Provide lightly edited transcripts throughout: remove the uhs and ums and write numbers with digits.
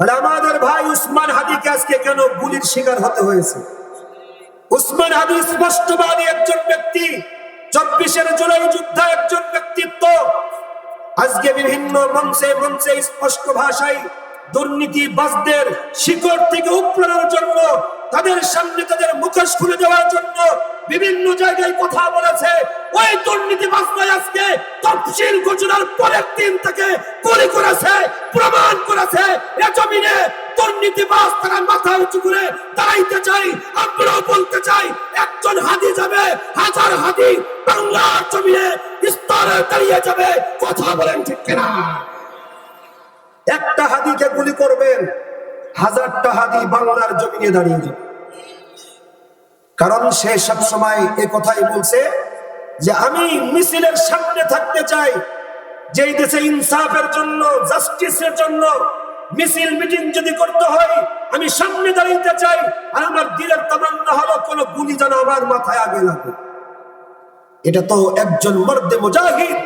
আর আমাদের ভাই উসমান হাদিকে আজকে কেন গুলির শিকার হতে হয়েছে? উসমান হাদি স্পষ্টবাদী একজন ব্যক্তি, 24 জুলাই যুদ্ধে একজন ব্যক্তিত্ব। আজকে বিভিন্ন মঞ্চে মঞ্চে স্পষ্ট ভাষায় দুর্নীতিবাজদের শিকড় থেকে উপড়ানোর জন্য, তাদের সামনে তাদের মুখোশ খুলে দেওয়ার জন্য বিভিন্ন জায়গায় কথা বলেছে। ওই দুর্নীতিবাজরা আজকে তফসিল ঘোষণার পরের দিন থেকে গুলি করেছে, প্রমাণ করেছে। এ জমিনে দুর্নীতিবাজ তারা মাথা উঁচু করে দাঁড়াইতে চাই। আমরাও বলতে চাই, একজন হাদি যাবে, হাজার হাদি বাংলার জমিনে স্তরে দাঁড়িয়ে যাবে। কথা বলেন ঠিক কিনা? একটা হাদিকে গুলি করবেন, হাজারটা হাদি বাংলার জমিনে দাঁড়িয়ে যাবে। কারণ সে সব সময় এ কথাই বলছে যে আমি মিছিলের সামনে থাকতে চাই। যেই দেশে ইনসাফের জন্য, জাস্টিসের জন্য মিছিল মিটিং যদি করতে হয়, আমি সামনে দাঁড়াইতে চাই। আর আমার দিলের তামান্না হলো কোন গুলি যেন আমার মাথায় আগে লাগে। এটা তো একজন মর্দে মুজাহিদ,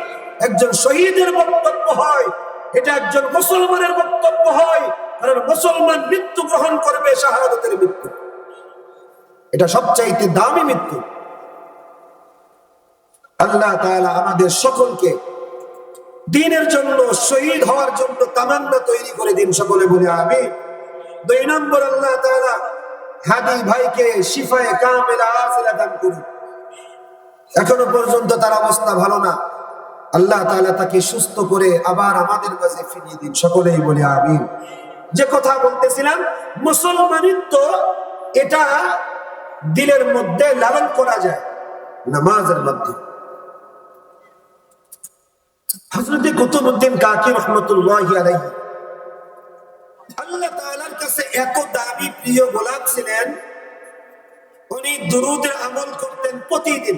একজন শহীদের বক্তব্য হয়, এটা একজন মুসলমানের বক্তব্য হয়। কারণ মুসলমান মৃত্যু গ্রহণ করবে শাহাদাতের মৃত্যু, এটা সবচাইতে দামি মৃত্যু। আল্লাহ তাআলা আমাদের সকলকে দ্বীনের জন্য, শহীদ হওয়ার জন্য তামান্না তৈরি করে দিন। সকলে বলে আমিন। 2 নম্বর, আল্লাহ তাআলা হাদি ভাইকে শিফায়ে কামিলা আফিলা দান করুন। এখনো পর্যন্ত তার অবস্থা ভালো না, আল্লাহ তাআলা তাকে সুস্থ করে আবার আমাদের কাছে ফিরিয়ে দিন। সকলেই বলে আমিন। যে কথা বলতেছিলাম, মুসলমানিত্ব এটা দিলের মধ্যে লালন করা যায় নামাজের মাধ্যমে। হযরত কুতুবউদ্দিন কাকি রাহমাতুল্লাহি আলাইহি আল্লাহ তাআলার কাছে এত দামি প্রিয় গোলাম ছিলেন, উনি দুরূদের আমল করতেন প্রতিদিন।